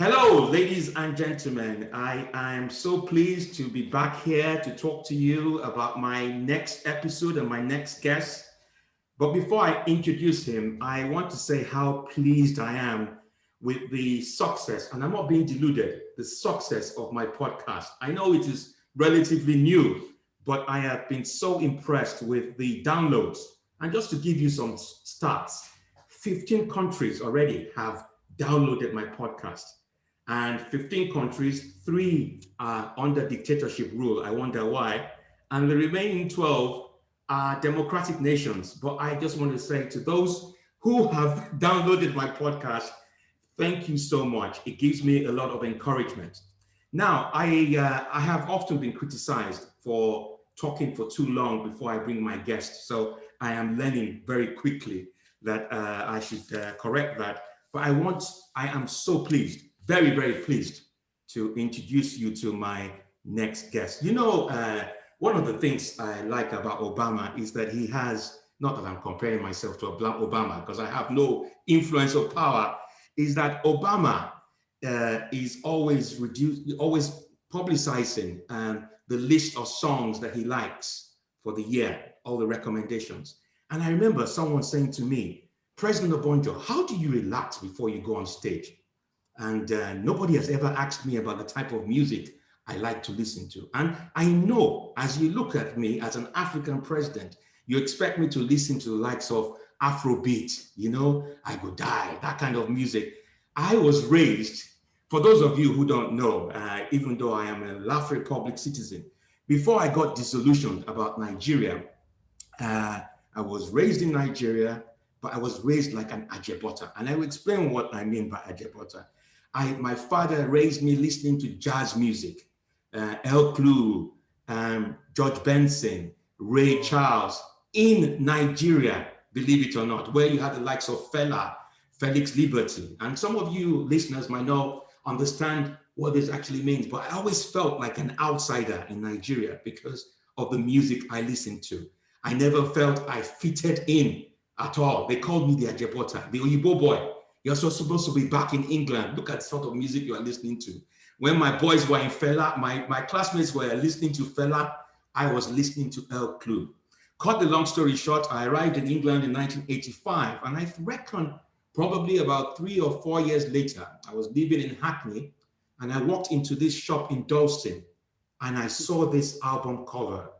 Hello, ladies and gentlemen. I am so pleased to be back here to talk to you about my next episode and my next guest. But before I introduce him, I want to say how pleased I am with the success, and I'm not being deluded, the success of my podcast. I know it is relatively new, but I have been so impressed with the downloads. And just to give you some stats, 15 countries already have downloaded my podcast. And 15 countries, 3 are under dictatorship rule. I wonder why. And the remaining 12 are democratic nations. But I just want to say to those who have downloaded my podcast, thank you so much. It gives me a lot of encouragement. Now, I have often been criticized for talking for too long before I bring my guest. So I am learning very quickly that I should correct that. But I am so pleased, very, very pleased to introduce you to my next guest. You know, one of the things I like about Obama is that he has, not that I'm comparing myself to Obama, because I have no influence or power, is that Obama is always publicizing the list of songs that he likes for the year, all the recommendations. And I remember someone saying to me, President Obonjo, how do you relax before you go on stage? And nobody has ever asked me about the type of music I like to listen to. And I know, as you look at me as an African president, you expect me to listen to the likes of Afrobeat, you know, I Go Die, that kind of music. I was raised, for those of you who don't know, even though I am a Laf Republic citizen, before I got disillusioned about Nigeria, I was raised in Nigeria, but I was raised like an Ajebota. And I will explain what I mean by Ajebota. My father raised me listening to jazz music, El Clou, George Benson, Ray Charles, in Nigeria, believe it or not, where you had the likes of Fela, Felix Liberty. And some of you listeners might not understand what this actually means, but I always felt like an outsider in Nigeria because of the music I listened to. I never felt I fitted in at all. They called me the Ajebota, the Oyibo boy. You're so supposed to be back in England. Look at the sort of music you are listening to. When my boys were in Fela, my classmates were listening to Fela, I was listening to El Clou. Cut the long story short, I arrived in England in 1985, and I reckon probably about 3 or 4 years later, I was living in Hackney, and I walked into this shop in Dalston, and I saw this album cover.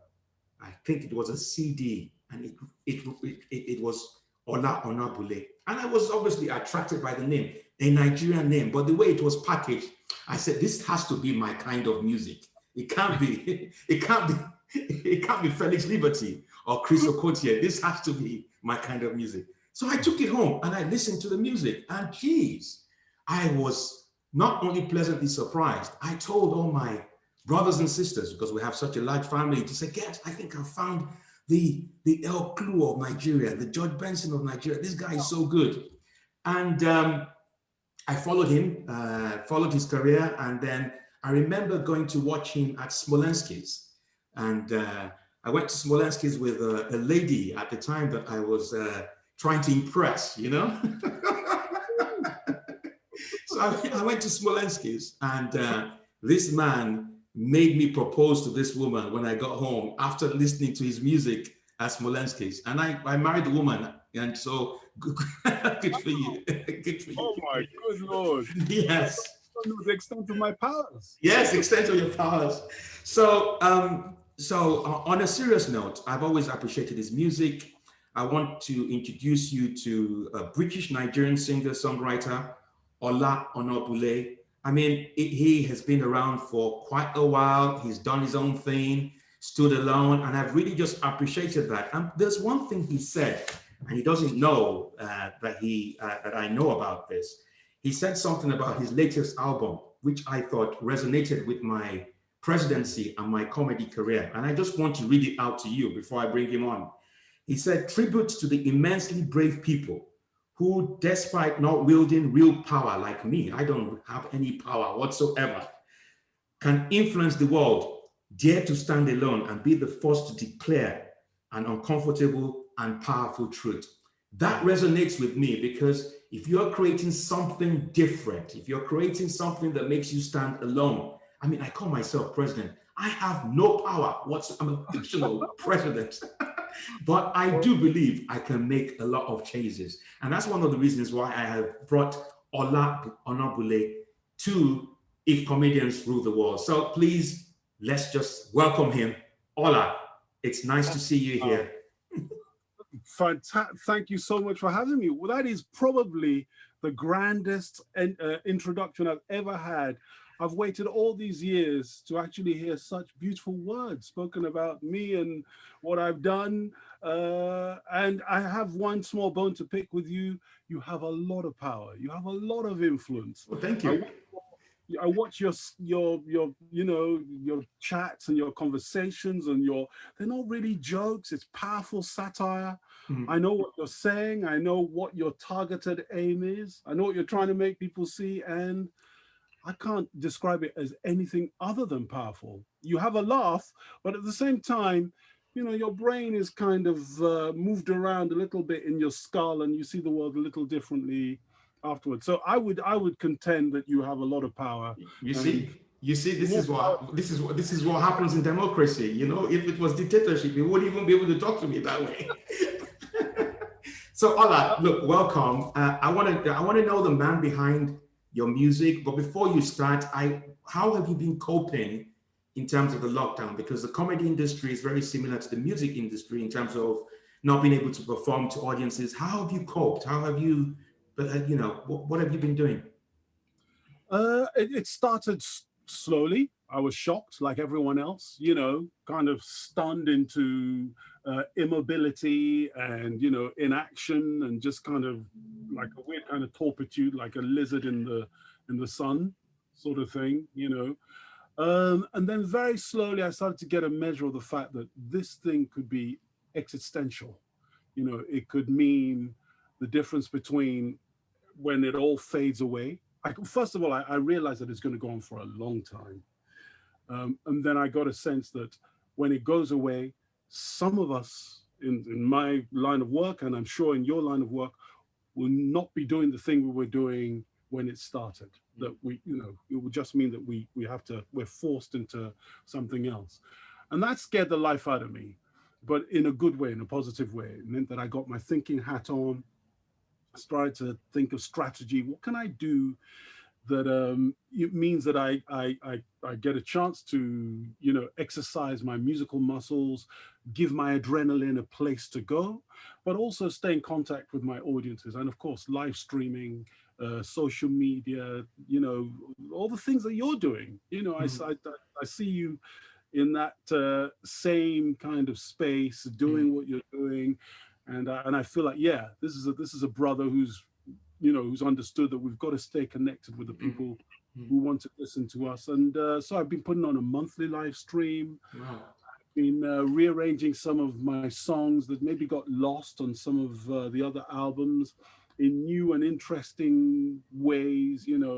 I think it was a CD, and it was Ola Onabule. And I was obviously attracted by the name, a Nigerian name, but the way it was packaged, I said, this has to be my kind of music. It can't be, it can't be Felix Liberty or Chris Okotie. This has to be my kind of music. So I took it home and I listened to the music, and geez, I was not only pleasantly surprised, I told all my brothers and sisters, because we have such a large family, to say, yes, I think I found the El Clou of Nigeria, the George Benson of Nigeria. This guy is so good. And I followed him, followed his career. And then I remember going to watch him at Smolensky's. And I went to Smolensky's with a lady at the time that I was trying to impress, you know? So I went to Smolensky's, and this man made me propose to this woman when I got home after listening to his music at Smolensky's. And I married the woman, and so good for you. Good for you. Oh my good Lord. Yes. I don't know the extent of my powers. Yes, extent of your powers. So, on a serious note, I've always appreciated his music. I want to introduce you to a British-Nigerian singer-songwriter, Ola Onabule. I mean, he has been around for quite a while. He's done his own thing, stood alone, and I've really just appreciated that. And there's one thing he said, and he doesn't know that I know about this. He said something about his latest album, which I thought resonated with my presidency and my comedy career. And I just want to read it out to you before I bring him on. He said, tribute to the immensely brave people who, despite not wielding real power like me, I don't have any power whatsoever, can influence the world, dare to stand alone and be the first to declare an uncomfortable and powerful truth. That resonates with me because if you're creating something different, if you're creating something that makes you stand alone, I mean, I call myself president. I have no power. I'm a fictional president. But I do believe I can make a lot of changes. And that's one of the reasons why I have brought Ola Onabule to If Comedians Rule the World. So please, let's just welcome him. Ola, it's nice to see you here. Thank you so much for having me. Well, that is probably the grandest introduction I've ever had. I've waited all these years to actually hear such beautiful words spoken about me and what I've done. And I have one small bone to pick with you. You have a lot of power. You have a lot of influence. Well, thank you. I watch your your chats and your conversations and they're not really jokes. It's powerful satire. Mhm. I know what you're saying. I know what your targeted aim is. I know what you're trying to make people see, and I can't describe it as anything other than powerful. You have a laugh, but at the same time, your brain is kind of moved around a little bit in your skull, and you see the world a little differently afterwards. So I would contend that you have a lot of power. You And see, this more is power. this is what happens in democracy. If it was dictatorship, you wouldn't even be able to talk to me that way. So Ola, look, welcome. I want to know the man behind your music, but before you start, how have you been coping in terms of the lockdown? Because the comedy industry is very similar to the music industry in terms of not being able to perform to audiences. How have you coped? How have you, what have you been doing? It started slowly. I was shocked, like everyone else, kind of stunned into immobility and inaction, and just kind of like a weird kind of torpitude, like a lizard in the sun, sort of thing. And then very slowly, I started to get a measure of the fact that this thing could be existential. It could mean the difference between when it all fades away. First of all, I realized that it's going to go on for a long time. And then I got a sense that when it goes away, some of us in my line of work, and I'm sure in your line of work, will not be doing the thing we were doing when it started. That it would just mean that we're forced into something else. And that scared the life out of me, but in a good way, in a positive way. It meant that I got my thinking hat on, started to think of strategy. What can I do that it means that I get a chance to exercise my musical muscles, give my adrenaline a place to go, but also stay in contact with my audiences, and of course live streaming, social media, all the things that you're doing. I see you in that same kind of space, doing what you're doing, and I feel like, yeah, this is a brother who's understood that we've got to stay connected with the people who want to listen to us. And so I've been putting on a monthly live stream. Wow. Been rearranging some of my songs that maybe got lost on some of the other albums in new and interesting ways, and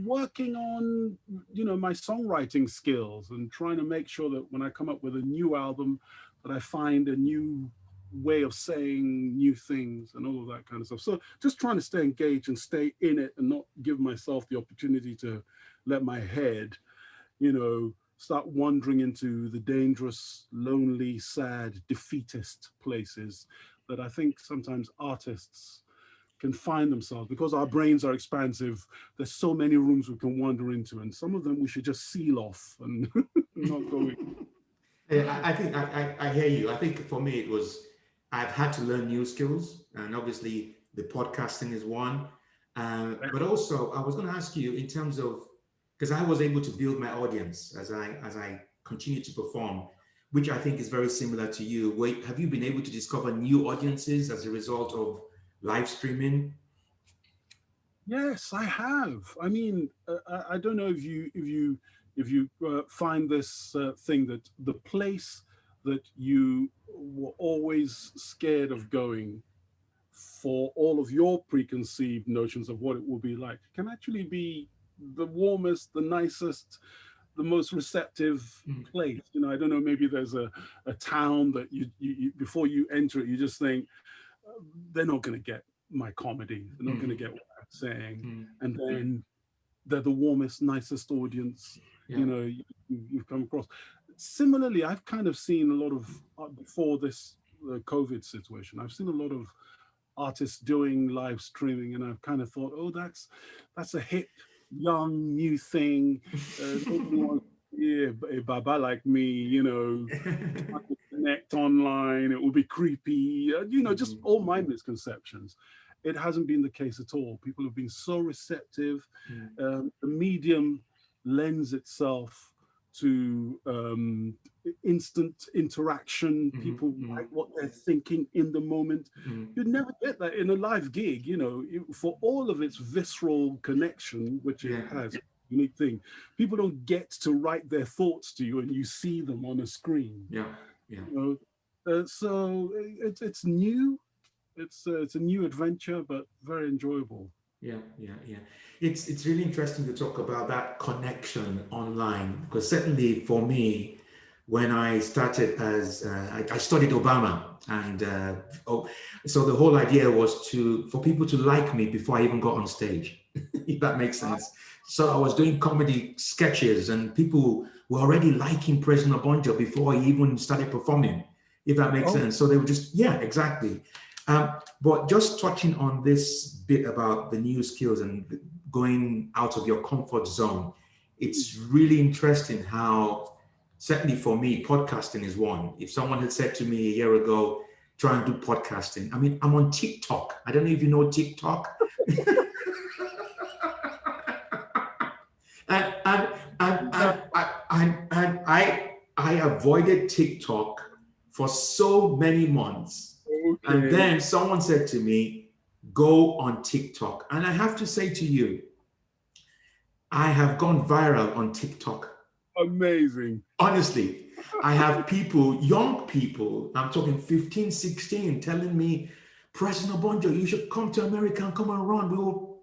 working on my songwriting skills, and trying to make sure that when I come up with a new album, that I find a new way of saying new things and all of that kind of stuff. So just trying to stay engaged and stay in it, and not give myself the opportunity to let my head start wandering into the dangerous, lonely, sad, defeatist places that I think sometimes artists can find themselves, because our brains are expansive. There's so many rooms we can wander into, and some of them we should just seal off and not go in. Yeah, I think I hear you. I think for me, I've had to learn new skills, and obviously the podcasting is one. But also, I was going to ask you in terms of, because I was able to build my audience as I continue to perform, which I think is very similar to you. Have you been able to discover new audiences as a result of live streaming? Yes, I have. I mean, I don't know if you find this thing, that the place that you were always scared of going for all of your preconceived notions of what it will be like can actually be the warmest, the nicest, the most receptive place. I don't know, maybe there's a town that you before you enter it, you just think, they're not going to get my comedy. They're not going to get what I'm saying. Mm. And then they're the warmest, nicest audience, Yeah. you've come across. Similarly, I've kind of seen a lot of, before this COVID situation, I've seen a lot of artists doing live streaming, and I've kind of thought, oh, that's a hip, young, new thing. Nobody wants to hear a baba like me, trying to connect online. It will be creepy, just all my misconceptions. It hasn't been the case at all. People have been so receptive. The medium lends itself to instant interaction. People write what they're thinking in the moment. You'd never get that in a live gig, for all of its visceral connection, which it has, unique thing. People don't get to write their thoughts to you and you see them on a screen. So it's new. It's a new adventure, but very enjoyable. Yeah. It's really interesting to talk about that connection online, because certainly for me, when I started as I studied Obama, and so the whole idea was for people to like me before I even got on stage, if that makes sense. So I was doing comedy sketches, and people were already liking President Obonjo before he even started performing, if that makes sense. So they were just, exactly. But just touching on this bit about the new skills and going out of your comfort zone, it's really interesting how, certainly for me, podcasting is one. If someone had said to me a year ago, try and do podcasting, I mean, I'm on TikTok. I don't know if you know TikTok. and I avoided TikTok for so many months. Okay. And then someone said to me, go on TikTok. And I have to say to you, I have gone viral on TikTok. Amazing. Honestly, I have people, young people, I'm talking 15, 16, telling me, President Obonjo, you should come to America and come and run. We'll...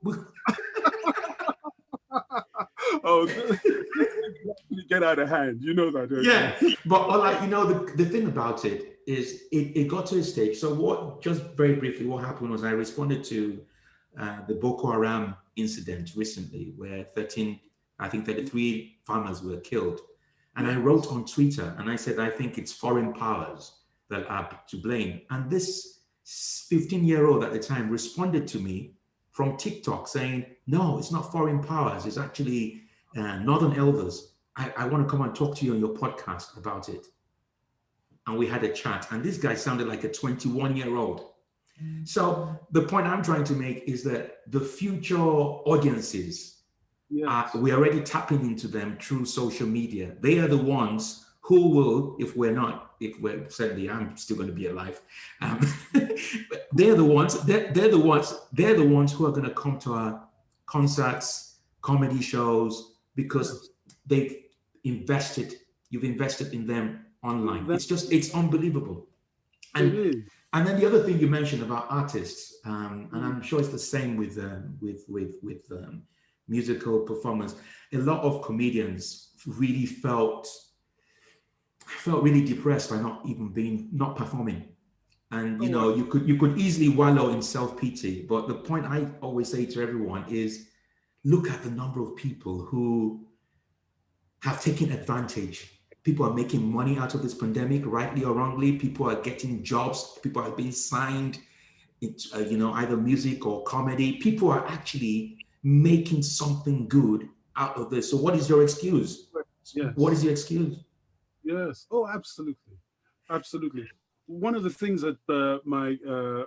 Get out of hand. You know that, don't you? But the thing about it is it got to a stage. So just very briefly, what happened was I responded to the Boko Haram incident recently, where 33 farmers were killed. And I wrote on Twitter and I said, I think it's foreign powers that are to blame. And this 15-year-old at the time responded to me from TikTok saying, no, it's not foreign powers. It's actually Northern elders. I want to come and talk to you on your podcast about it. And we had a chat. And this guy sounded like a 21-year-old. So the point I'm trying to make is that the future audiences, we're already tapping into them through social media. They are the ones who will, if we're certainly I'm still going to be alive. They're the ones who are going to come to our concerts, comedy shows, because you've invested in them online. It's unbelievable. And then the other thing you mentioned about artists, and I'm sure it's the same with musical performance. A lot of comedians really felt really depressed by not performing. And you could easily wallow in self-pity. But the point I always say to everyone is, look at the number of people who have taken advantage. People are making money out of this pandemic, rightly or wrongly. People are getting jobs. People are being signed into, either music or comedy. People are actually making something good out of this. So what is your excuse? Yes. What is your excuse? Yes. Oh, absolutely. Absolutely. One of the things that my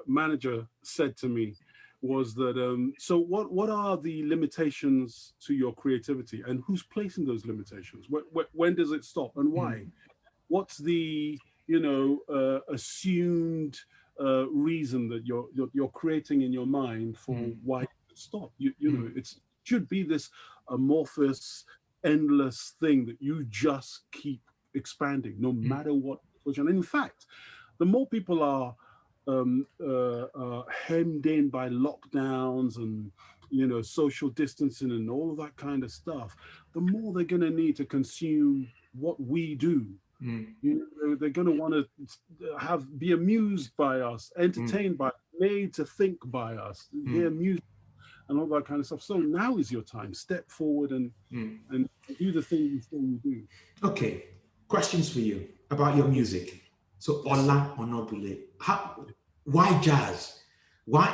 manager said to me was that, so what are the limitations to your creativity, and who's placing those limitations? When does it stop and why? What's the, assumed reason that you're creating in your mind for why it stop? It should be this amorphous, endless thing that you just keep expanding no matter what. And in fact, the more people are hemmed in by lockdowns and social distancing and all of that kind of stuff, the more they're going to need to consume what we do. They're going to want to be amused by us, entertained by us, made to think by us, hear music and all that kind of stuff. So now is your time. Step forward and do the thing you say you do. Okay, questions for you about your music. So Yes, sir. Ola Onabule, why jazz? Why?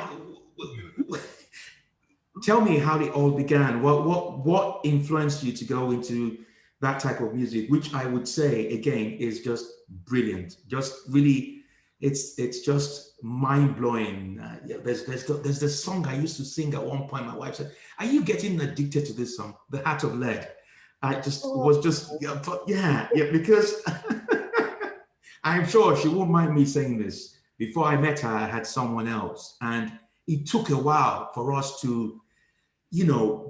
Tell me how it all began. What influenced you to go into that type of music, which I would say again is just brilliant. Just really, it's just mind blowing. Yeah, there's this song I used to sing at one point. My wife said, "Are you getting addicted to this song, The Heart of Lead?" I just Oh, was just yeah, but yeah, because I'm sure she won't mind me saying this. Before I met her, I had someone else, and it took a while for us to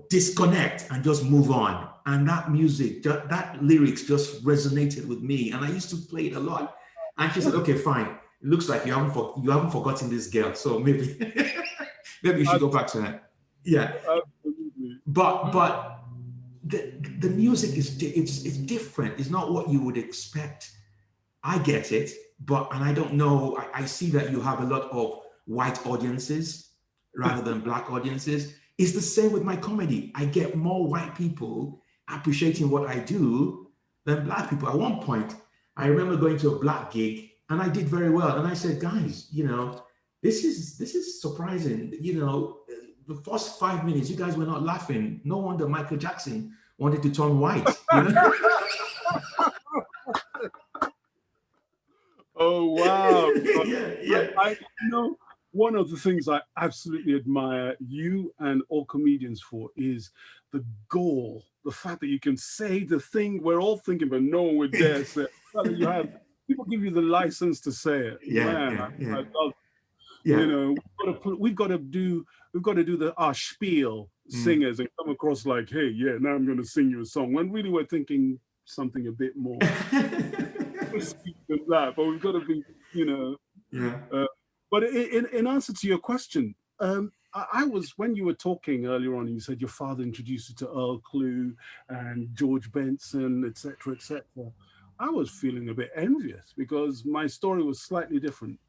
disconnect and just move on. And that music, that lyrics just resonated with me. And I used to play it a lot. And she said, okay, fine. It looks like you haven't forgotten this girl. So maybe maybe you should go back to her. Yeah. absolutely. But the music it's different. It's not what you would expect. I get it, and I don't know. I see that you have a lot of white audiences rather than black audiences. It's the same with my comedy. I get more white people appreciating what I do than black people. At one point, I remember going to a black gig and I did very well. And I said, guys, this is surprising. The first 5 minutes, you guys were not laughing. No wonder Michael Jackson wanted to turn white. Oh wow! Yeah, yeah. Know one of the things I absolutely admire you and all comedians for is the gall, the fact that you can say the thing we're all thinking, but no one would dare say. That you have people give you the license to say it. Yeah, Man, yeah, I yeah, love. yeah. We've got to do our spiel Mm. singers and come across like, hey, yeah, now I'm going to sing you a song. When really we're thinking something a bit more than that, but we've got to be, you know. Yeah. Uh, but in answer to your question, I was when you were talking earlier on, and you said your father introduced you to Earl Clue and George Benson, etc., etc. I was feeling a bit envious because my story was slightly different.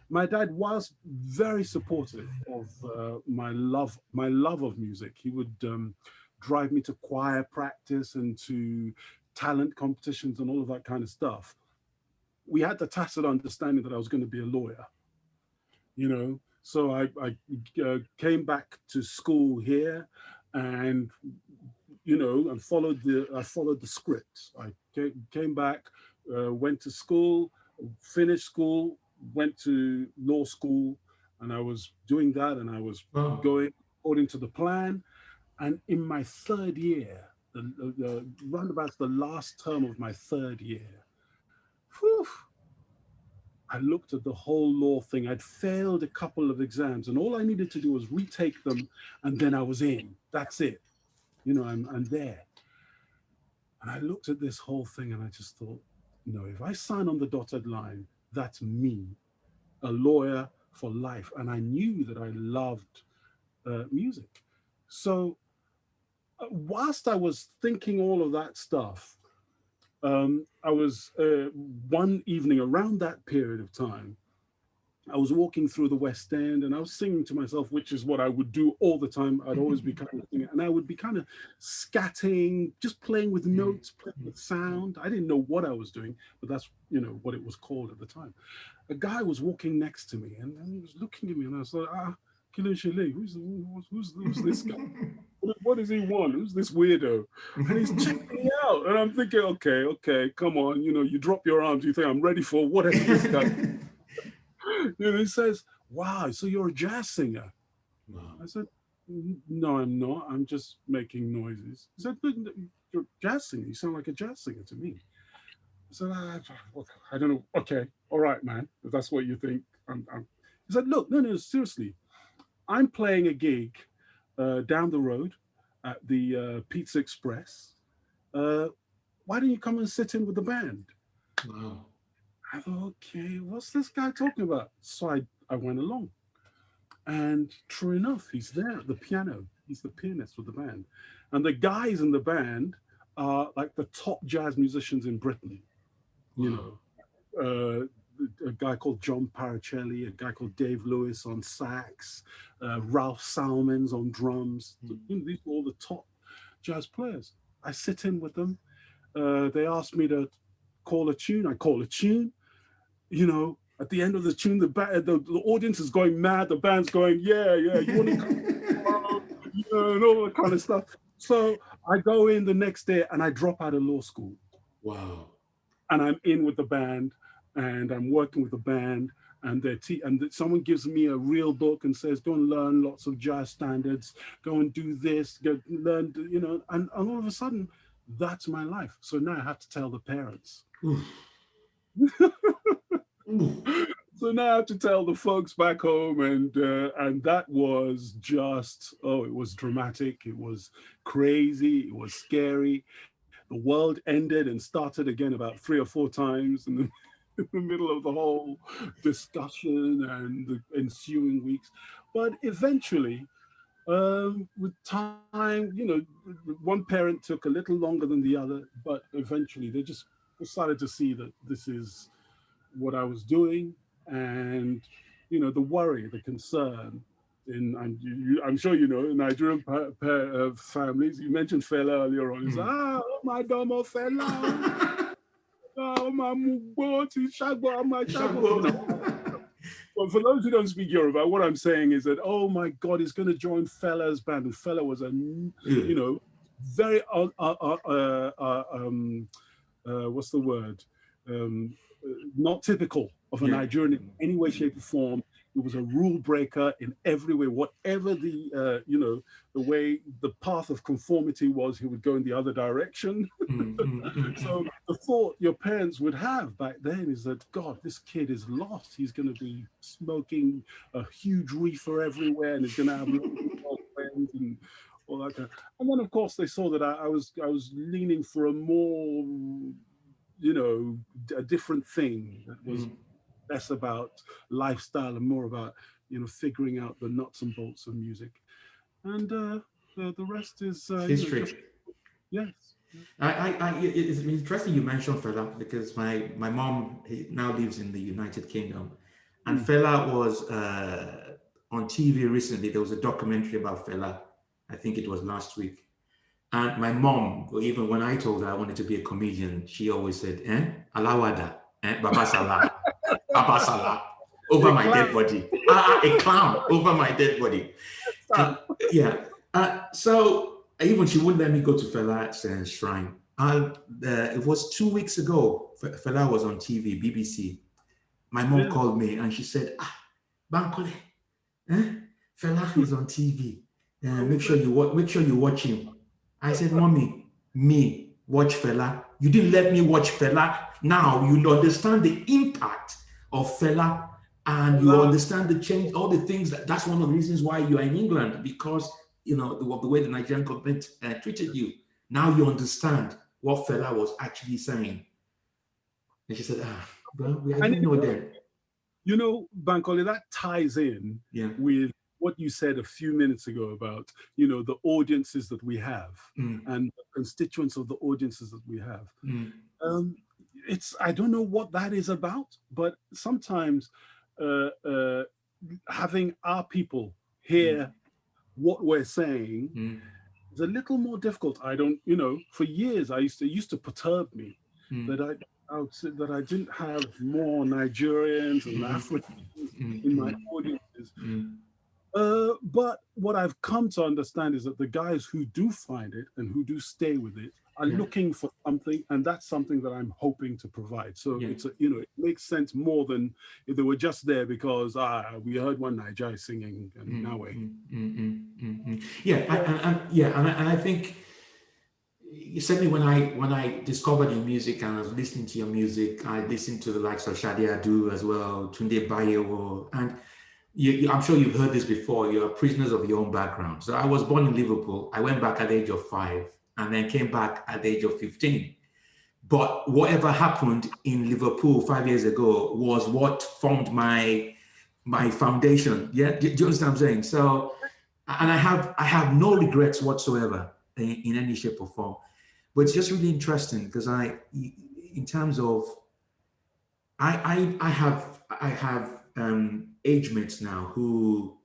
My dad was very supportive of my love of music. He would drive me to choir practice and to talent competitions and all of that kind of stuff. We had the tacit understanding that I was going to be a lawyer, you know. So I came back to school here, and and I followed the script. I came back, went to school, finished school, went to law school, and I was doing that, and I was Oh. going according to the plan. And in my third year, the roundabout the last term of my third year, whew, I looked at the whole law thing. I'd failed a couple of exams, and all I needed to do was retake them, and then I was in. That's it. I'm there. And I looked at this whole thing, and I just thought, no, if I sign on the dotted line, that's me, a lawyer for life. And I knew that I loved music. So whilst I was thinking all of that stuff, I was one evening around that period of time, I was walking through the West End and I was singing to myself, which is what I would do all the time. I'd always be kind of singing, and I would be kind of scatting, just playing with Mm. notes, playing with sound. I didn't know what I was doing, but that's what it was called at the time. A guy was walking next to me, and he was looking at me, and I was like, Kilishile, who's this guy? What does he want? Who's this weirdo? And he's checking me out, and I'm thinking, okay, come on, you drop your arms, you think I'm ready for whatever this guy. He says, wow, so you're a jazz singer? Wow. I said, no, I'm not. I'm just making noises. He said, but you're a jazz singer. You sound like a jazz singer to me. I said, I don't know. Okay, all right, man. If that's what you think. He said, look, no, seriously. I'm playing a gig down the road at the Pizza Express. Uh, why don't you come and sit in with the band? Wow. I thought, okay, what's this guy talking about? So I went along. And true enough, he's there at the piano. He's the pianist with the band. And the guys in the band are like the top jazz musicians in Britain, you Wow. know. a guy called John Paracelli, a guy called Dave Lewis on sax, Ralph Salmons on drums. These were all the top jazz players. I sit in with them. They asked me to call a tune. I call a tune. At the end of the tune, the audience is going mad. The band's going, yeah, you want to come tomorrow, and all that kind of stuff. So I go in the next day and I drop out of law school. Wow. And I'm in with the band, and I'm working with the band, and someone gives me a real book and says, go and learn lots of jazz standards, go and do this, go learn, and all of a sudden, that's my life. So now I have to tell the parents. So now I have to tell the folks back home, and that was just, it was dramatic, it was crazy, it was scary. The world ended and started again about 3 or 4 times in the middle of the whole discussion and the ensuing weeks. But eventually, with time, one parent took a little longer than the other, but eventually they just decided to see that this is what I was doing, and the worry, the concern. I'm sure in Nigerian families, you mentioned Fela earlier on. It's oh my domo Fela, oh my muboti shago, my shago. But for those who don't speak Yoruba, what I'm saying is that, oh my God, he's going to join Fela's band, and Fela was a very what's the word? Not typical of a Nigerian in any way, shape, or form. He was a rule breaker in every way. Whatever the way the path of conformity was, he would go in the other direction. So the thought your parents would have back then is that, God, this kid is lost. He's going to be smoking a huge reefer everywhere, and he's going to have friends and all that kind of. And then, of course, they saw that I was leaning for a more, a different thing that was less about lifestyle and more about, figuring out the nuts and bolts of music. And the rest is history. Yes. It's interesting you mentioned Fela, because my mom now lives in the United Kingdom, and Fela was on TV recently. There was a documentary about Fela. I think it was last week. And my mom, even when I told her I wanted to be a comedian, she always said, Alawada, Baba Salah, Baba Salah, over my dead body. A clown over my dead body. So even she wouldn't let me go to Fela's shrine. It was 2 weeks ago, Fela was on TV, BBC. My mom called me and she said, Bankole, Fela is on TV. Make sure you watch him. I said, Mommy, me watch Fela. You didn't let me watch Fela. Now you understand the impact of Fela, and you understand the change, all the things. That's one of the reasons why you are in England, because the way the Nigerian government treated you. Now you understand what Fela was actually saying. And she said, well, I didn't know that. Bankole, that ties in with what you said a few minutes ago about, the audiences that we have and the constituents of the audiences that we have. I don't know what that is about, but sometimes having our people hear what we're saying is a little more difficult. I don't, for years I used to perturb me that I didn't have more Nigerians and Africans in my audiences. But what I've come to understand is that the guys who do find it and who do stay with it are looking for something, and that's something that I'm hoping to provide. So it's it makes sense more than if they were just there because we heard one Niger singing and now we're and I think certainly when I discovered your music and I was listening to your music, I listened to the likes of Shadi Adu as well, Tunde Bayewo, and I'm sure you've heard this before. You're prisoners of your own background. So I was born in Liverpool. I went back at the age of 5 and then came back at the age of 15. But whatever happened in Liverpool 5 years ago was what formed my foundation. Yeah, do you understand what I'm saying? So, and I have no regrets whatsoever in any shape or form. But it's just really interesting because in terms of I have age mates now who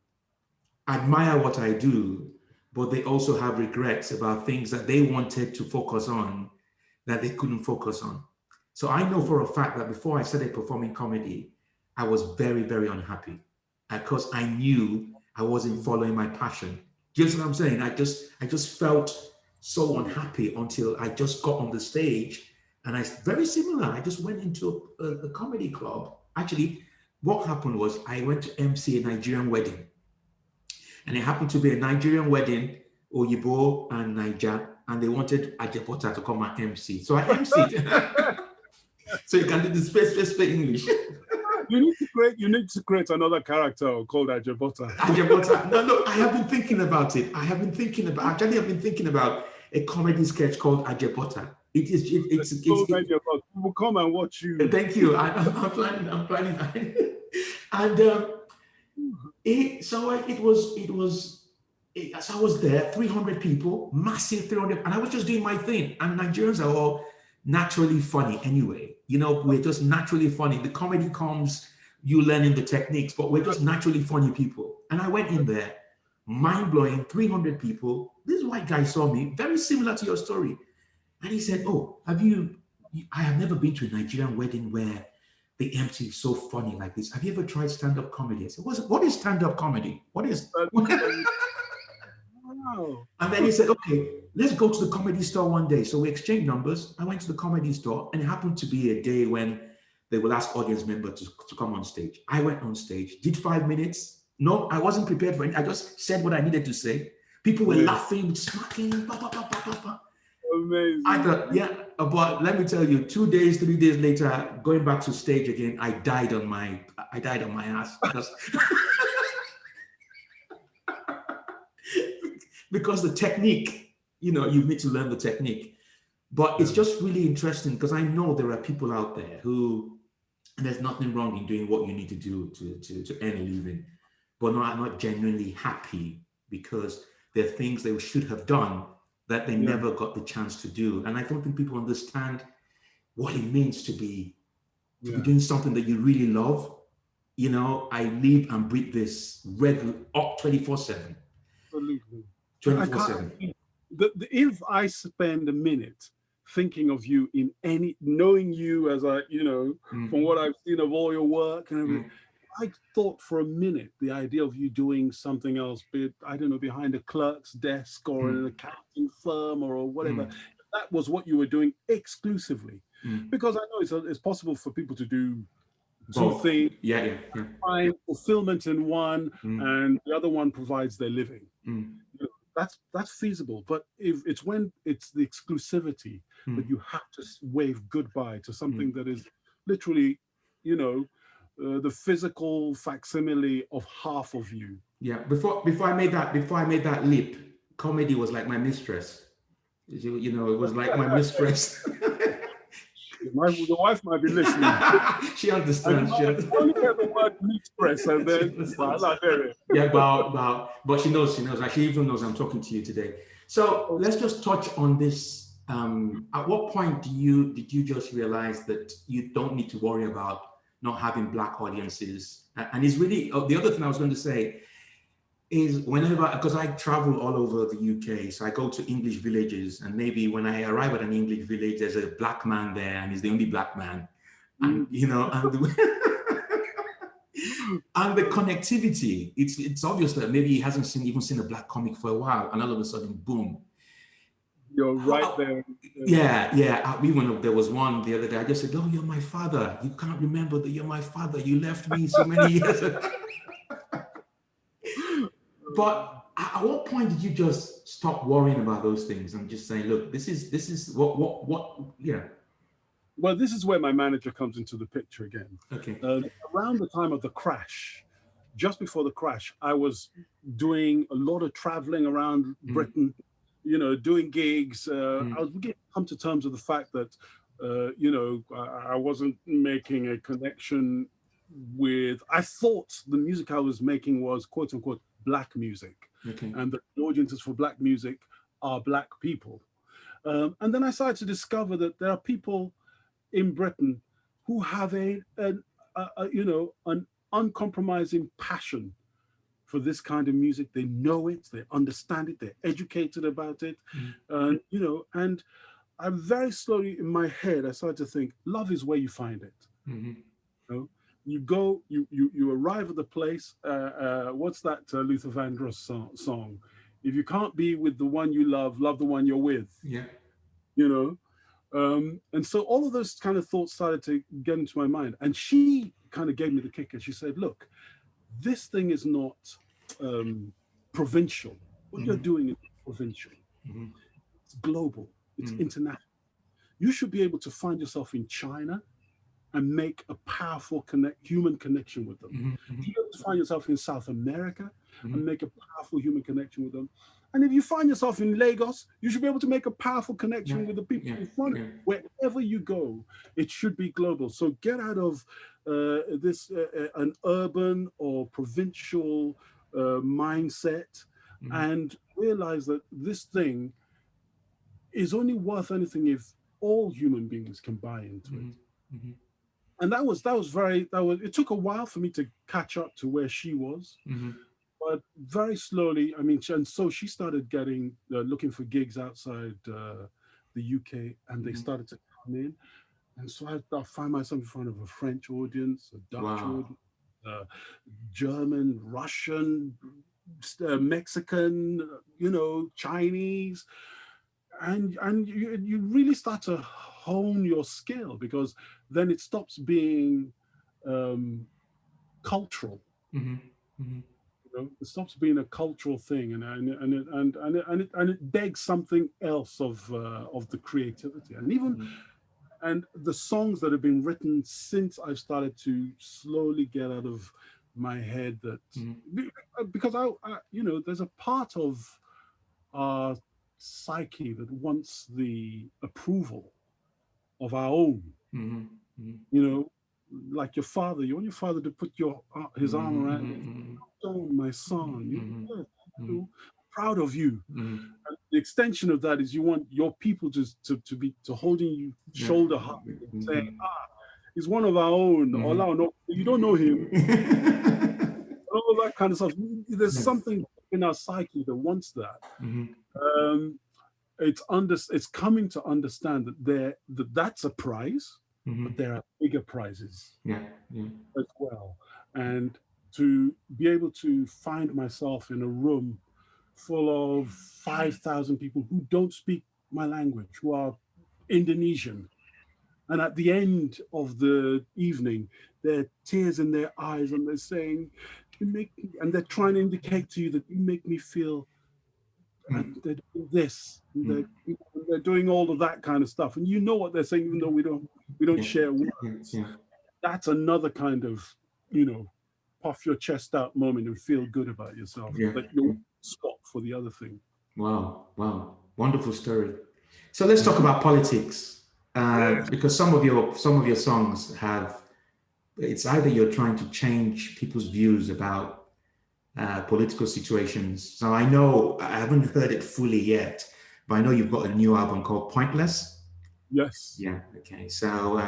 admire what I do, but they also have regrets about things that they wanted to focus on that they couldn't focus on. So I know for a fact that before I started performing comedy, I was very, very unhappy because I knew I wasn't following my passion. Do you know what I'm saying? I just felt so unhappy until I just got on the stage, and I very similar. I just went into a comedy club. Actually, what happened was I went to MC a Nigerian wedding, and it happened to be a Nigerian wedding, Oyibo and Niger, and they wanted Ajepota to come and MC. So I MC'd. So you can do the space English. You need to create another character called Ajabota. Ajepota. No, I have been thinking about it. Actually, I've been thinking about a comedy sketch called Ajepota. People come and watch you. Thank you. I'm planning. And so I was there, 300 people, massive 300, and I was just doing my thing. And Nigerians are all naturally funny anyway. We're just naturally funny. The comedy comes, you learning the techniques, but we're just naturally funny people. And I went in there, mind blowing, 300 people. This white guy saw me, very similar to your story. And he said, "Oh, I have never been to a Nigerian wedding where the MC is so funny like this. Have you ever tried stand-up comedy?" I said, "What is stand-up comedy? What is?" Wow. And then he said, "Okay, let's go to the comedy store one day." So we exchanged numbers. I went to the comedy store, and it happened to be a day when they will ask audience members to come on stage. I went on stage, did 5 minutes. No, I wasn't prepared for it. I just said what I needed to say. People were laughing, smacking, bah, bah, bah, bah, bah, bah. Amazing. I thought, yeah, but let me tell you, 2 days, 3 days later, going back to stage again, I died on my ass because the technique, you need to learn the technique. But it's just really interesting because I know there are people out there who, and there's nothing wrong in doing what you need to do to earn a living, but not genuinely happy because there are things they should have done that they never got the chance to do. And I don't think people understand what it means to be doing something that you really love. I live and breathe this regular 24/7. Absolutely. 24/7. If I spend a minute thinking of you knowing you as from what I've seen of all your work and everything, I thought for a minute the idea of you doing something else, be it, I don't know, behind a clerk's desk or an accounting firm or whatever, that was what you were doing exclusively. Because I know it's possible for people to do two things, find fulfillment in one, and the other one provides their living. That's feasible, but if it's when it's the exclusivity that you have to wave goodbye to something that is literally, the physical facsimile of half of you. Yeah. Before I made that leap, comedy was like my mistress. It was like my mistress. The wife might be listening. She understands. I only get the word mistress and then but she knows. She even knows I'm talking to you today. So let's just touch on this. At what point did you just realize that you don't need to worry about not having Black audiences? And it's really the other thing I was going to say is because I travel all over the UK, so I go to English villages, and maybe when I arrive at an English village, there's a Black man there, and he's the only Black man, and and the connectivity. It's obvious that maybe he hasn't even seen a Black comic for a while, and all of a sudden, boom. You're right there. Yeah. Even there was one the other day, I just said, "Oh, you're my father. You can't remember that you're my father. You left me so many years ago." But at what point did you just stop worrying about those things and just say, "Look, this is what yeah." Well, this is where my manager comes into the picture again. Okay. Around the time of the crash, just before the crash, I was doing a lot of traveling around Britain, doing gigs. I was beginning to come to terms with the fact that, I wasn't making a connection with. I thought the music I was making was quote unquote Black music, and the audiences for Black music are Black people. And then I started to discover that there are people in Britain who have an uncompromising passion for this kind of music. They know it, they understand it, they're educated about it, and and I very slowly in my head I started to think, love is where you find it. Mm-hmm. You know? You go, you arrive at the place. What's that Luther Vandross song? If you can't be with the one you love, love the one you're with. Yeah. You know, and so all of those kind of thoughts started to get into my mind. And she kind of gave me the kicker. She said, look, this thing is not provincial. What you're Mm-hmm. doing is provincial. Mm-hmm. It's global. It's Mm-hmm. international. You should be able to find yourself in China and make a powerful human connection with them. Mm-hmm. You should be able to find yourself in South America Mm-hmm. and make a powerful human connection with them. And if you find yourself in Lagos, you should be able to make a powerful connection Yeah. with the people Yeah. in front of Yeah. you. Wherever you go, it should be global. So get out of this an urban or provincial mindset Mm-hmm. and realize that this thing is only worth anything if all human beings can buy into it. Mm-hmm. Mm-hmm. And it took a while for me to catch up to where she was, Mm-hmm. but very slowly. I mean, and so she started getting looking for gigs outside the UK, and they Mm-hmm. started to come in. And so I find myself in front of a French audience, a Dutch Wow. audience, uh, German, Russian, Mexican, Chinese, and you really start to hone your skill, because then it stops being um, cultural. Mm-hmm. Mm-hmm. It stops being a cultural thing, and it begs something else of the creativity, and the songs that have been written since I've started to slowly get out of my head that Mm-hmm. because there's a part of our psyche that wants the approval of our own, Mm-hmm. Mm-hmm. you know, like your father. You want your father to put his arm around you. Mm-hmm. Oh, my son, Mm-hmm. yeah, Mm-hmm. proud of you. Mm-hmm. And the extension of that is you want your people to holding you Yeah. shoulder high and saying, he's one of our own. Mm-hmm. Ola Onabule. You don't know him. All that kind of stuff. There's Yeah. something in our psyche that wants that. Mm-hmm. Um, it's coming to understand that's a prize, Mm-hmm. but there are bigger prizes Yeah. Yeah. as well. And to be able to find myself in a room full of 5,000 people who don't speak my language, who are Indonesian, and at the end of the evening, there are tears in their eyes, and they're saying, and they're trying to indicate to you that you make me feel, and they're doing this, and they're doing all of that kind of stuff, and you know what they're saying, even though we don't Yeah. share Yeah. words. Yeah. That's another kind of, puff your chest out moment and feel good about yourself. Yeah. That you'll stop for the other thing. Wow. Wow. Wonderful story. So let's talk about politics, Yes. because some of your songs have. It's either you're trying to change people's views about political situations. So I know I haven't heard it fully yet, but I know you've got a new album called Pointless. Yes. Yeah. Okay. So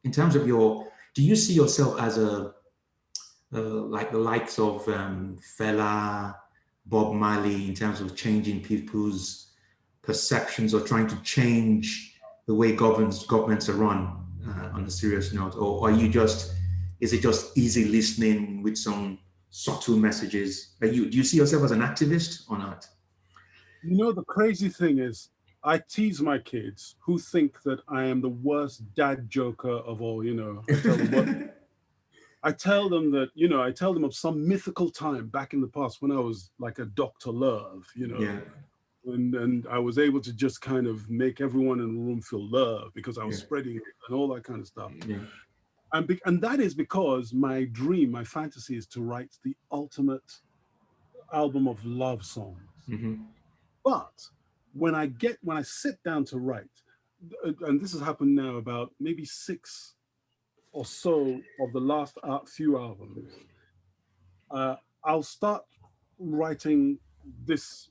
in terms of do you see yourself as like the likes of Fela, Bob Marley, in terms of changing people's perceptions or trying to change the way governments are run on a serious note, or is it just easy listening with some subtle messages? Do you see yourself as an activist or not? The crazy thing is, I tease my kids who think that I am the worst dad joker of all. I tell them of some mythical time back in the past when I was like a Dr. Love, Yeah. and I was able to just kind of make everyone in the room feel love because I was Yeah. spreading it and all that kind of stuff. Yeah. And that is because my dream, my fantasy is to write the ultimate album of love songs. Mm-hmm. But when I sit down to write, and this has happened now about maybe 6 or so of the last few albums, I'll start writing this,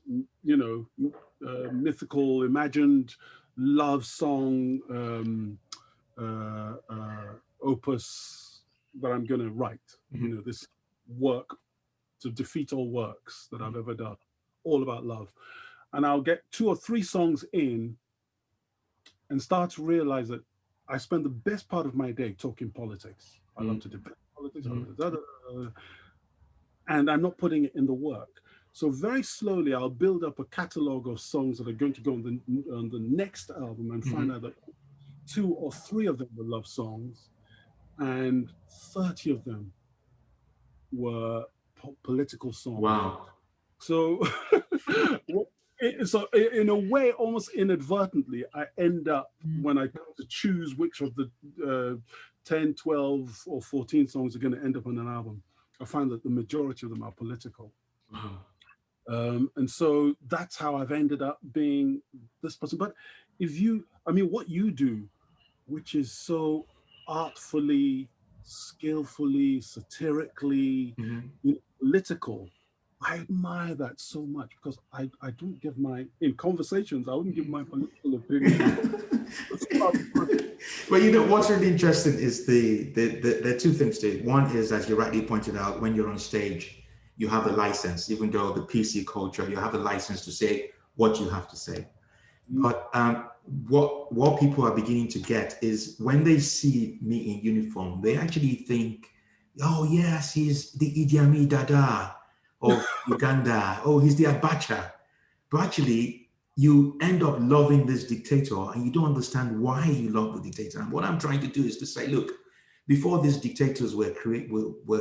mythical, imagined love song opus that I'm going to write. You know, this work to defeat all works that I've ever done, all about love. And I'll get 2 or 3 songs in and start to realize that I spend the best part of my day talking politics. I love to debate politics, and I'm not putting it in the work. So very slowly, I'll build up a catalog of songs that are going to go on the next album, and find out that 2 or 3 of them were love songs, and 30 of them were political songs. Wow. So, so in a way, almost inadvertently, I end up, when I come to choose which of the 10, 12, or 14 songs are going to end up on an album, I find that the majority of them are political. And so that's how I've ended up being this person. But what you do, which is so artfully, skillfully, satirically, political, I admire that so much, because I don't give in conversations, I wouldn't give my political opinion. Well, you know, what's really interesting is there are 2 things to it. One is, as you rightly pointed out, when you're on stage, you have the license, even though the PC culture, you have the license to say what you have to say. But what people are beginning to get is, when they see me in uniform, they actually think, oh yes, he's the Idi Amin Dada of Uganda. Oh, he's the Abacha. But actually, you end up loving this dictator, and you don't understand why you love the dictator. And what I'm trying to do is to say, look, before these dictators were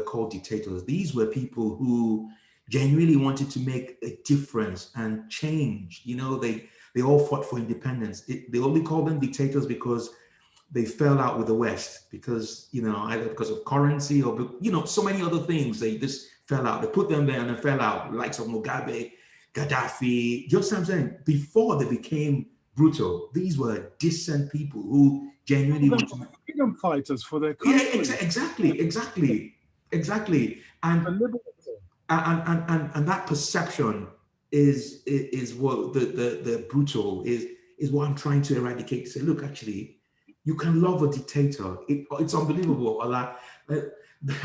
called dictators, these were people who genuinely wanted to make a difference and change. You know, they all fought for independence. They only called them dictators because they fell out with the West, because, you know, either because of currency or, you know, so many other things. They just fell out. They put them there and they fell out, likes of Mugabe, Gaddafi. Do you understand what I'm saying? Before they became brutal, these were decent people who genuinely want to... freedom fighters for their country. Yeah, exactly. And that perception is what the brutal is what I'm trying to eradicate. Say, look, actually, you can love a dictator. It's unbelievable. I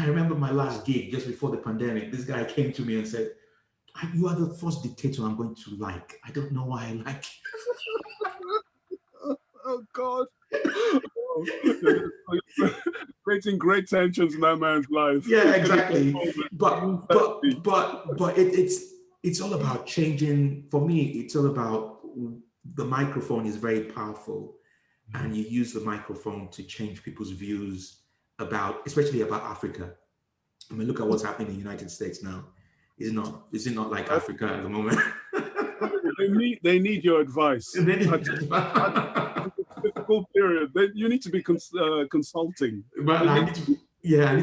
remember my last gig just before the pandemic. This guy came to me and said, "You are the first dictator I'm going to like. I don't know why I like you." Oh God. Creating great tensions in that man's life. Yeah, exactly. But it's all about changing. For me, it's all about, the microphone is very powerful, and you use the microphone to change people's views about, especially about Africa. I mean, look at what's happening in the United States now. Is it not like Africa at the moment? They need your advice. Difficult period. You need to be consulting. But I need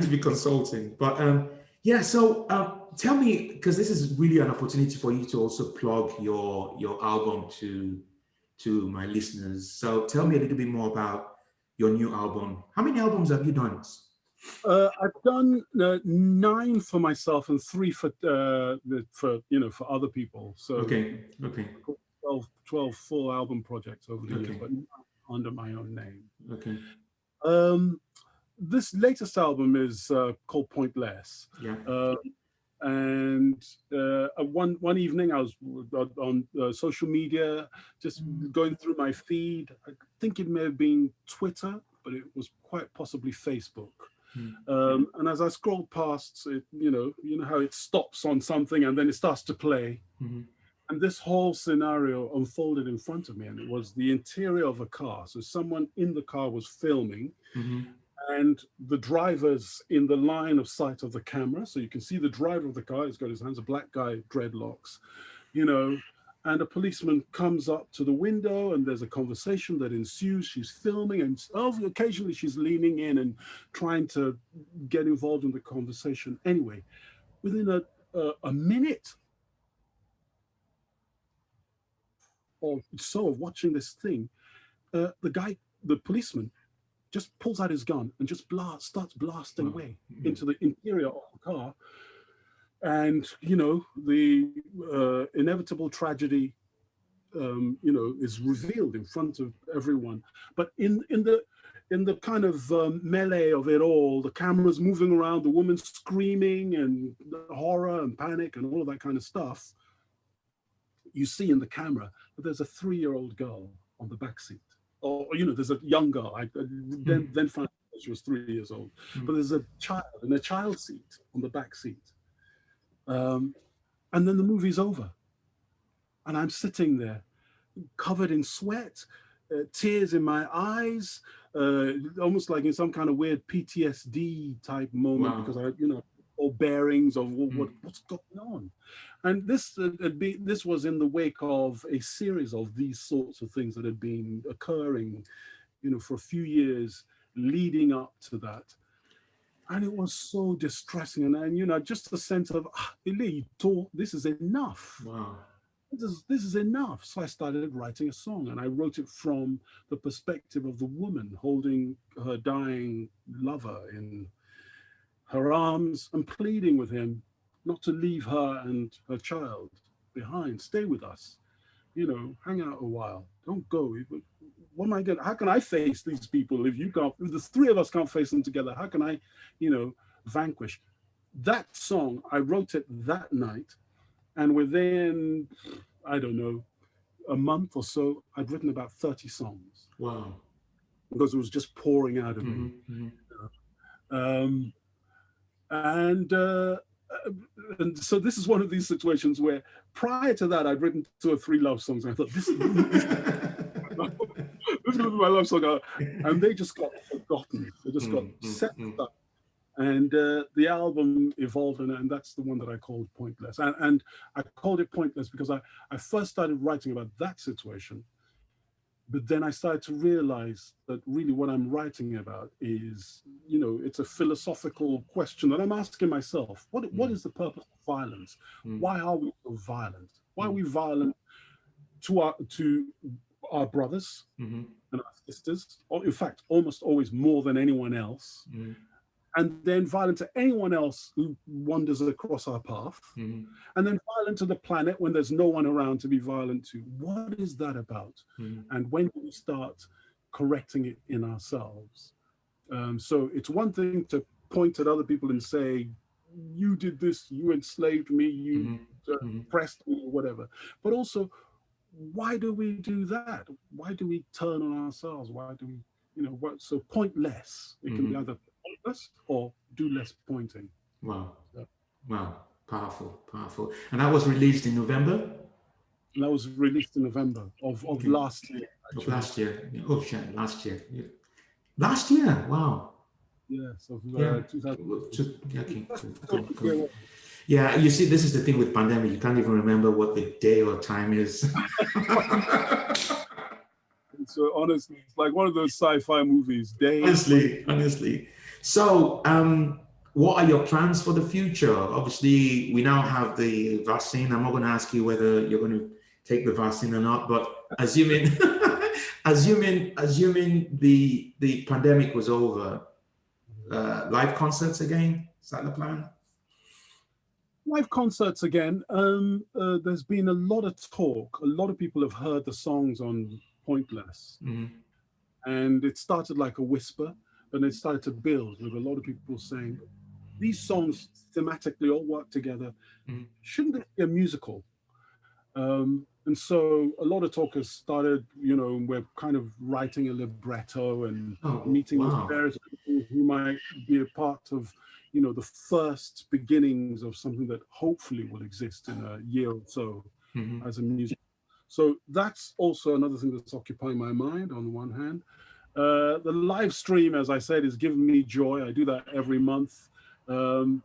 to be consulting. But so tell me, because this is really an opportunity for you to also plug your album to my listeners. So tell me a little bit more about your new album. How many albums have you done? I've done 9 for myself and 3 for other people. So okay. 12 full album projects over the years, but under my own name. Okay. This latest album is called Pointless. Yeah. And one evening I was on social media, just going through my feed. I think it may have been Twitter, but it was quite possibly Facebook. And as I scrolled past it, you know how it stops on something and then it starts to play. And this whole scenario unfolded in front of me, and it was the interior of a car. So someone in the car was filming, and the driver's in the line of sight of the camera. So you can see the driver of the car, he's got his hands, a black guy, dreadlocks, and a policeman comes up to the window, and there's a conversation that ensues. She's filming, and occasionally she's leaning in and trying to get involved in the conversation. Anyway, within a minute or so of watching this thing, the policeman, just pulls out his gun and just starts blasting away into the interior of the car. And, the inevitable tragedy, is revealed in front of everyone. But in in the kind of melee of it all, the camera's moving around, the woman screaming and the horror and panic and all of that kind of stuff, you see in the camera that there's a 3-year-old girl on the back seat. Or, there's a young girl. Then found out she was 3 years old. But there's a child in a child seat on the back seat. And then the movie's over. And I'm sitting there covered in sweat, tears in my eyes, almost like in some kind of weird PTSD type moment. Wow. Because I, all bearings of what's going on. And this was in the wake of a series of these sorts of things that had been occurring, for a few years leading up to that. And it was so distressing. And just the sense of, this is enough. Wow. This is enough. So I started writing a song, and I wrote it from the perspective of the woman holding her dying lover in her arms and pleading with him not to leave her and her child behind. Stay with us, hang out a while. Don't go. What am I going? How can I face these people if you can't? If the three of us can't face them together, how can I, vanquish? That song, I wrote it that night, and within, I don't know, a month or so, I'd written about 30 songs. Wow! Because it was just pouring out of me. And so this is one of these situations where prior to that, I'd written 2 or 3 love songs. And I thought, this is going to be my love song. And they just got forgotten. They just got set up. And the album evolved, and that's the one that I called Pointless. And I called it Pointless because I first started writing about that situation. But then I started to realize that really what I'm writing about is, it's a philosophical question that I'm asking myself. What is the purpose of violence? Why are we so violent? Why are we violent to our brothers and our sisters? Or in fact, almost always more than anyone else. And then violent to anyone else who wanders across our path, and then violent to the planet when there's no one around to be violent to. What is that about? And when do we start correcting it in ourselves? So it's one thing to point at other people and say, you did this, you enslaved me, you oppressed me, or whatever. But also, why do we do that? Why do we turn on ourselves? Why do we, so pointless? It can be either pointless or do less pointing. Wow. Yeah. Wow. Powerful. And that was released in November? That was released in November of last year. Of last year. Oh, shit, last year. Yeah. Last year? Wow. Yes, of 2000. Okay. Yeah, you see, this is the thing with pandemic. You can't even remember what the day or time is. So honestly, it's like one of those sci-fi movies. Honestly. So, what are your plans for the future? Obviously, we now have the vaccine. I'm not going to ask you whether you're going to take the vaccine or not, but assuming the pandemic was over, live concerts again? Is that the plan? Live concerts again. There's been a lot of talk. A lot of people have heard the songs on Pointless. And it started like a whisper, and it started to build with a lot of people saying, these songs thematically all work together. Shouldn't it be a musical? And so a lot of talkers started, we're kind of writing a libretto and meeting with various people who might be a part of, the first beginnings of something that hopefully will exist in a year or so as a musical. So that's also another thing that's occupying my mind on the one hand. The live stream, as I said, is giving me joy. I do that every month. And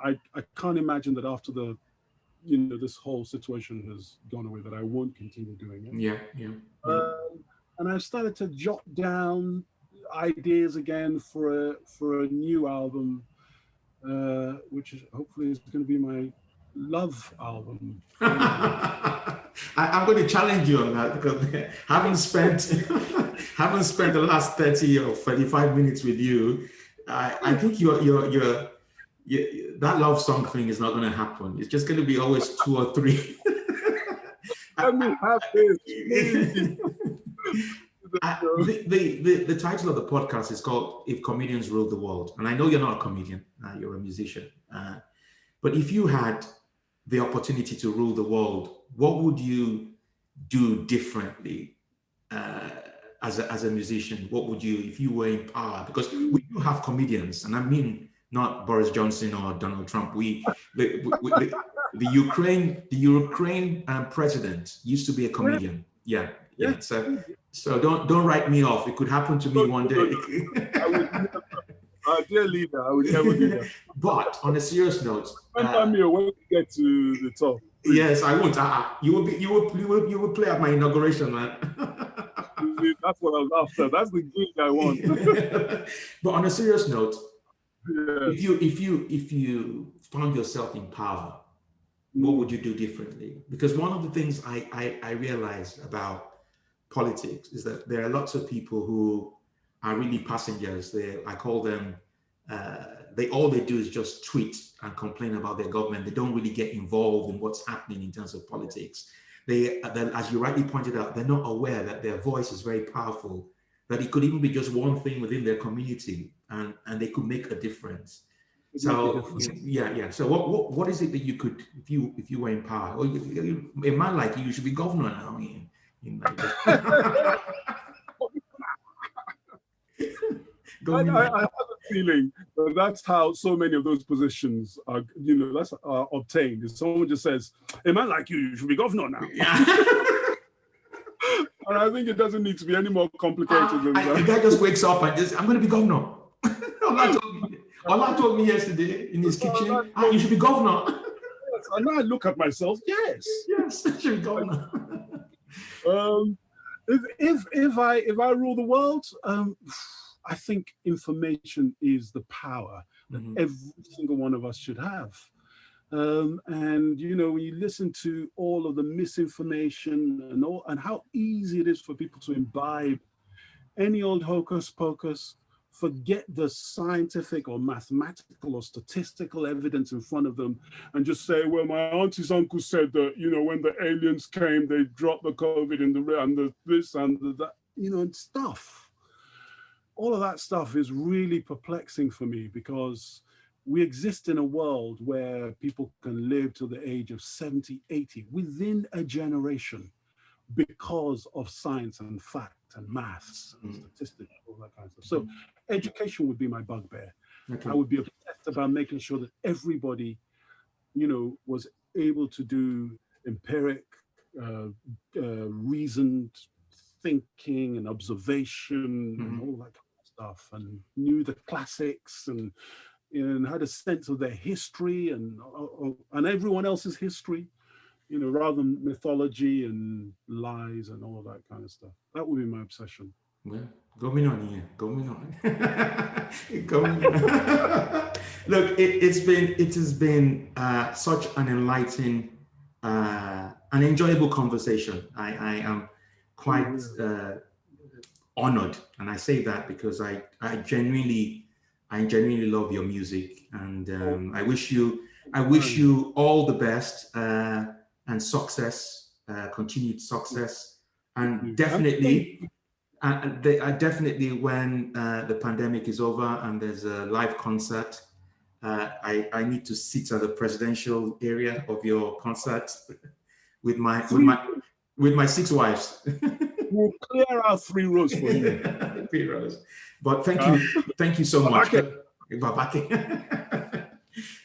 I can't imagine that after this whole situation has gone away, that I won't continue doing it. Yeah. And I've started to jot down ideas again for a new album, which is hopefully is going to be my love album. I'm going to challenge you on that, because having spent the last 30 or 35 minutes with you, I think that love song thing is not going to happen. It's just going to be always 2 or 3. Let me have this. The title of the podcast is called "If Comedians Ruled the World," and I know you're not a comedian; you're a musician. But if you had the opportunity to rule the world, what would you do differently as a musician? What would you, if you were in power? Because we do have comedians, and I mean not Boris Johnson or Donald Trump. The Ukraine president used to be a comedian. Yeah. So don't write me off. It could happen to me one day. Dear leader, I would never do that. But on a serious note, when we get to the top. Please. Yes, I won't. You will play at my inauguration, man. That's what I was after. That's the gig I want. But on a serious note, yes. if you found yourself in power, what would you do differently? Because one of the things I realized about politics is that there are lots of people who are really passengers. I call them, all they do is just tweet and complain about their government. They don't really get involved in what's happening in terms of politics. They, as you rightly pointed out, they're not aware that their voice is very powerful, that it could even be just one thing within their community and they could make a difference. So yeah. So what is it that you could, if you were in power, or a man like you should be governor now? I have a feeling that that's how so many of those positions are, obtained. If someone just says, "A man like you should be governor now," and I think it doesn't need to be any more complicated than that. The guy just wakes up and just, "I'm going to be governor." Ola told me yesterday in his kitchen, "You should be governor." Yes, and now I look at myself. Yes, you should be governor. If I rule the world, I think information is the power that every single one of us should have. And when you listen to all of the misinformation and how easy it is for people to imbibe any old hocus pocus, forget the scientific or mathematical or statistical evidence in front of them, and just say, "Well, my auntie's uncle said that, when the aliens came, they dropped the COVID and the this and the that," and stuff. All of that stuff is really perplexing for me, because we exist in a world where people can live to the age of 70, 80 within a generation because of science and fact and maths and statistics, all that kind of stuff. So education would be my bugbear. Okay. I would be obsessed about making sure that everybody, was able to do empiric, reasoned thinking and observation and all that kind of stuff, and knew the classics and had a sense of their history and everyone else's history, rather than mythology and lies and all that kind of stuff. That would be my obsession. Well, going on. Look, it has been such an enlightening, an enjoyable conversation. I am quite honored, and I say that because I genuinely love your music, and I wish you all the best and success, continued success, and definitely when the pandemic is over and there's a live concert, I need to sit at the presidential area of your concert with my 6 wives. We'll clear out 3 rows for you. 3 rows. But thank you so much.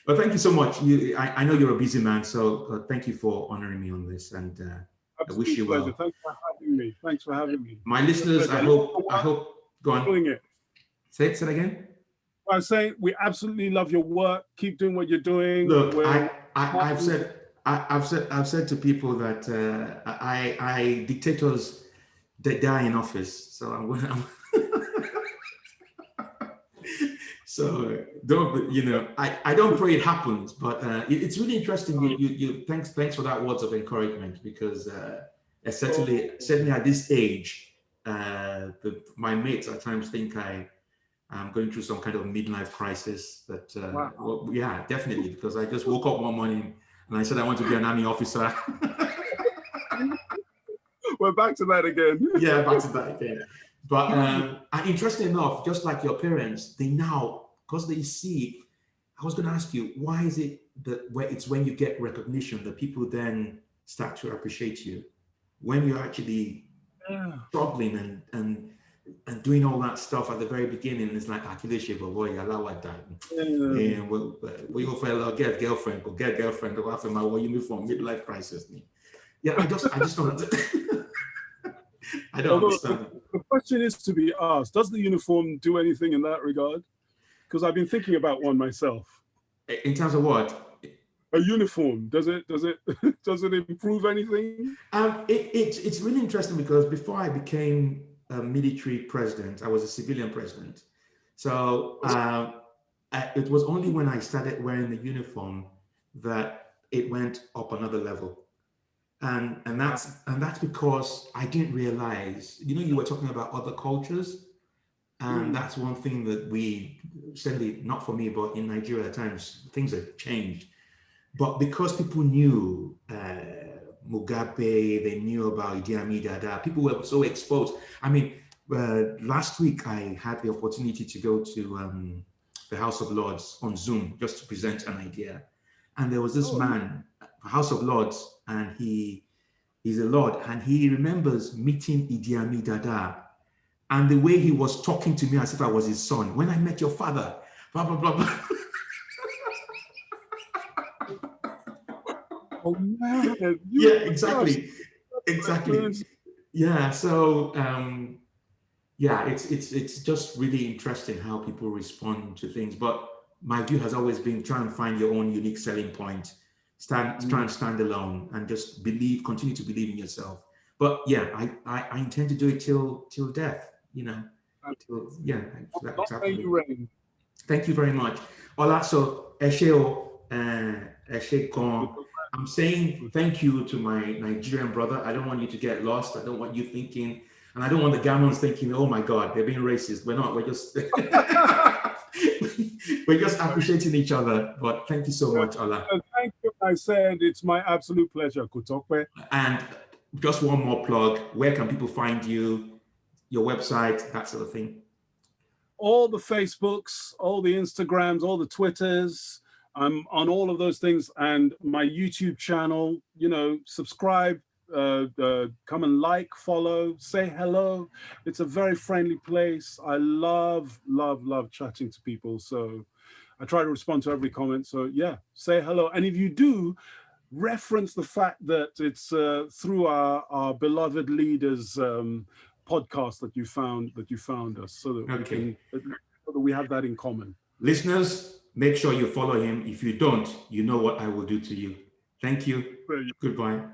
But thank you so much. I know you're a busy man, so thank you for honoring me on this, and I wish you well. Thanks for having me. My listeners, I hope. Go on. Doing it. Say it again. I'm saying we absolutely love your work. Keep doing what you're doing. Look, I've said to people that dictators they die in office. So I'm so I don't pray it happens, but it's really interesting. You thanks for that words of encouragement, because certainly at this age, my mates at times think I'm going through some kind of midlife crisis. But well, yeah, definitely, because I just woke up one morning and I said I want to be an army officer. We're back to that again. Yeah, back to that again. But and interesting enough, just like your parents, they now, because they see, I was going to ask you, why is it that where it's when you get recognition that people then start to appreciate you? When you're actually struggling and doing all that stuff at the very beginning, it's like Akileshi, but boy, allow that. And we go for get girlfriend, go after my uniform, midlife crisis. Yeah, I just don't I don't understand. The question is to be asked, does the uniform do anything in that regard? Because I've been thinking about one myself. In terms of what? A uniform, does it does it improve anything? It's really interesting because before I became a military president, I was a civilian president. So it was only when I started wearing the uniform that it went up another level. And that's because I didn't realize, you were talking about other cultures, and that's one thing that we, certainly not for me, but in Nigeria at times, things have changed. But because people knew Mugabe, they knew about Idi Amin Dada, people were so exposed. I mean, last week I had the opportunity to go to the House of Lords on Zoom just to present an idea. And there was this man, House of Lords, and he's a Lord, and he remembers meeting Idi Amin Dada, and the way he was talking to me as if I was his son. When I met your father, blah, blah, blah, blah. Oh man! Yeah, exactly. Yeah, so yeah, it's just really interesting how people respond to things. But my view has always been try and find your own unique selling point. Try and stand alone and just continue to believe in yourself. But yeah, I intend to do it till death. Yeah, exactly. Thank you very much. Ola, so I'm saying thank you to my Nigerian brother. I don't want you to get lost. I don't want you thinking, and I don't want the Gamons thinking, oh my God, they're being racist. We're not. We're just we're just appreciating each other. But thank you so much, Ola. Thank you. I said it's my absolute pleasure, Kutokwe. And just one more plug. Where can people find you? Your website, that sort of thing. All the Facebooks, all the Instagrams, all the Twitters. I'm on all of those things, and my YouTube channel. Subscribe, come and like, follow, say hello. It's a very friendly place. I love chatting to people. So I try to respond to every comment. So yeah, say hello. And if you do, reference the fact that it's through our beloved leaders podcast that you found us, so that we have that in common. Listeners, make sure you follow him. If you don't, you know what I will do to you. Thank you. Goodbye.